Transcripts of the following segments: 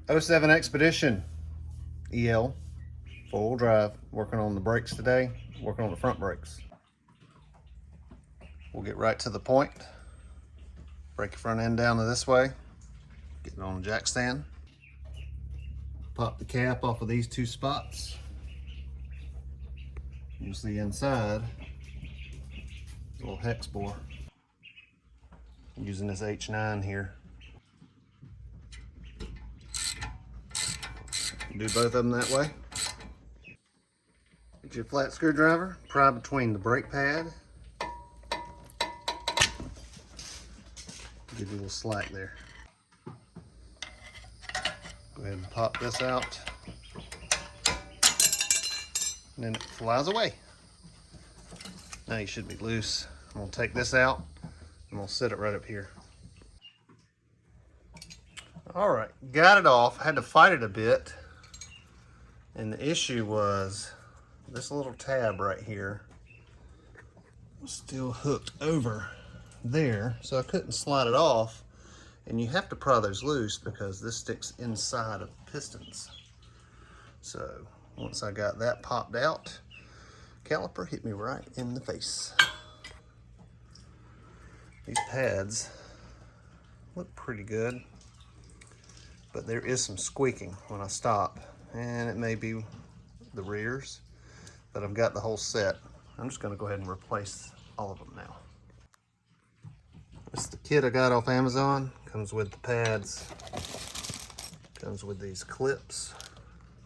07 Expedition EL, four-wheel drive, working on the brakes today, working on the front brakes. We'll get right to the point. Break your front end down to this way, get it on the jack stand. Pop the cap off of these two spots. You'll see inside a little hex bore. I'm using this H9 here. Do both of them that way. Get your flat screwdriver, pry between the brake pad. Give you a little slack there. Go ahead and pop this out. And then it flies away. Now you should be loose. I'm gonna take this out and we'll set it right up here. All right, got it off. Had to fight it a bit. And the issue was this little tab right here was still hooked over there, so I couldn't slide it off. And you have to pry those loose because this sticks inside of pistons. So once I got that popped out, caliper hit me right in the face. These pads look pretty good, but there is some squeaking when I stop. And it may be the rears, but I've got the whole set. I'm just gonna go ahead and replace all of them now. This is the kit I got off Amazon. Comes with the pads. Comes with these clips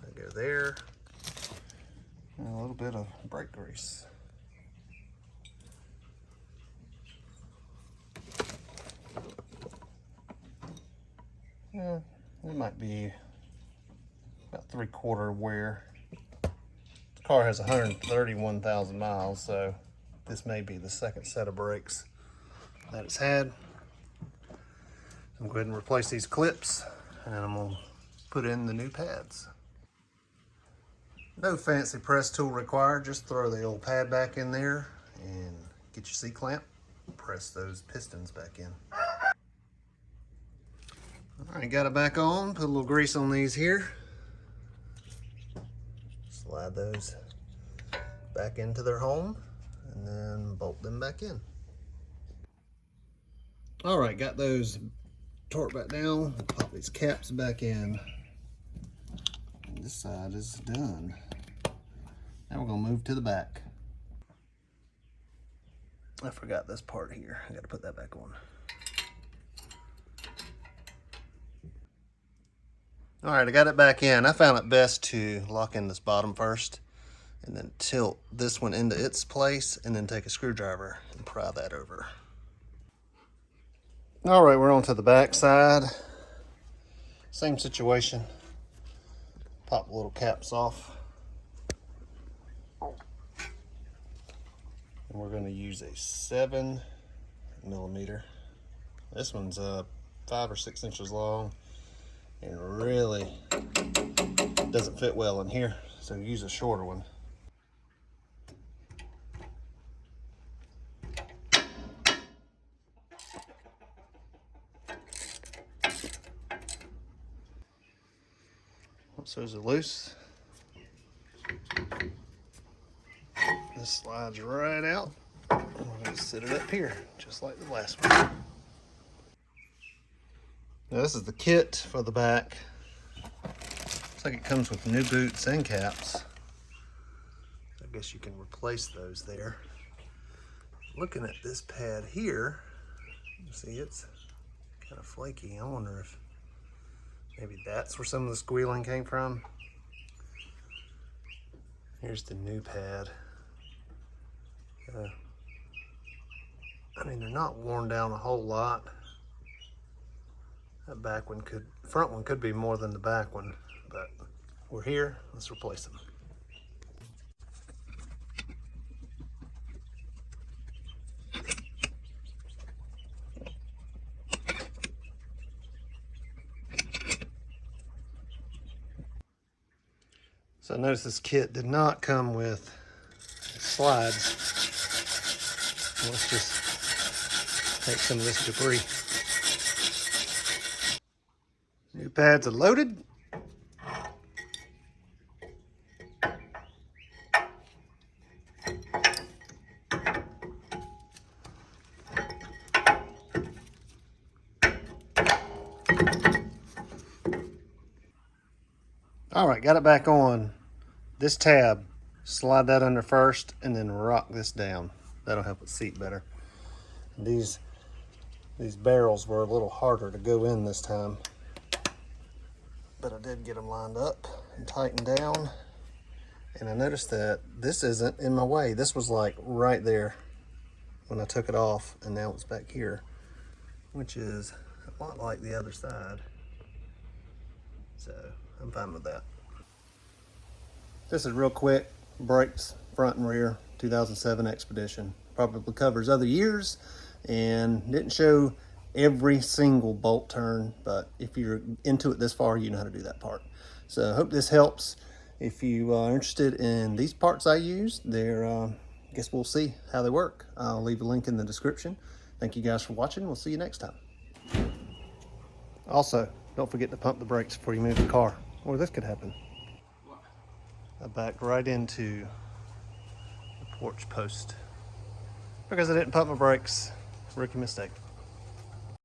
that go there. And a little bit of brake grease. Yeah, it might be about 3/4 wear. The car has 131,000 miles, so this may be the second set of brakes that it's had. I'm going to go ahead and replace these clips, and I'm going to put in the new pads. No fancy press tool required, just throw the old pad back in there and get your C-clamp, press those pistons back in. All right, got it back on, put a little grease on these here. Slide those back into their home and then bolt them back in. All right, got those torqued back down. Pop these caps back in. And this side is done. Now we're gonna move to the back. I forgot this part here. I gotta put that back on. All right, I got it back in. I found it best to lock in this bottom first and then tilt this one into its place and then take a screwdriver and pry that over. All right, we're on to the back side. Same situation. Pop the little caps off. And we're gonna use a 7mm. This one's 5 or 6 inches long and really doesn't fit well in here, so use a shorter one. Once those are loose, this slides right out. We're going to sit it up here, just like the last one. Now this is the kit for the back. Looks like it comes with new boots and caps. I guess you can replace those there. Looking at this pad here, you see it's kind of flaky. I wonder if maybe that's where some of the squealing came from. Here's the new pad. I mean, they're not worn down a whole lot. That front one could be more than the back one, but we're here, let's replace them. So notice this kit did not come with slides. Let's just take some of this debris. New pads are loaded. All right, got it back on. This tab, slide that under first and then rock this down. That'll help it seat better. These barrels were a little harder to go in this time, but I did get them lined up and tightened down. And I noticed that this isn't in my way. This was like right there when I took it off, and now it's back here, which is a lot like the other side. So I'm fine with that. This is real quick. Brakes, front and rear, 2007 Expedition. Probably covers other years and didn't show every single bolt turn, but if you're into it this far, you know how to do that part. So I hope this helps. If you are interested in these parts I use, I guess we'll see how they work. I'll leave a link in the description. Thank you guys for watching. We'll see you next time. Also, don't forget to pump the brakes before you move the car, or this could happen. I backed right into the porch post because I didn't pump my brakes. Rookie mistake.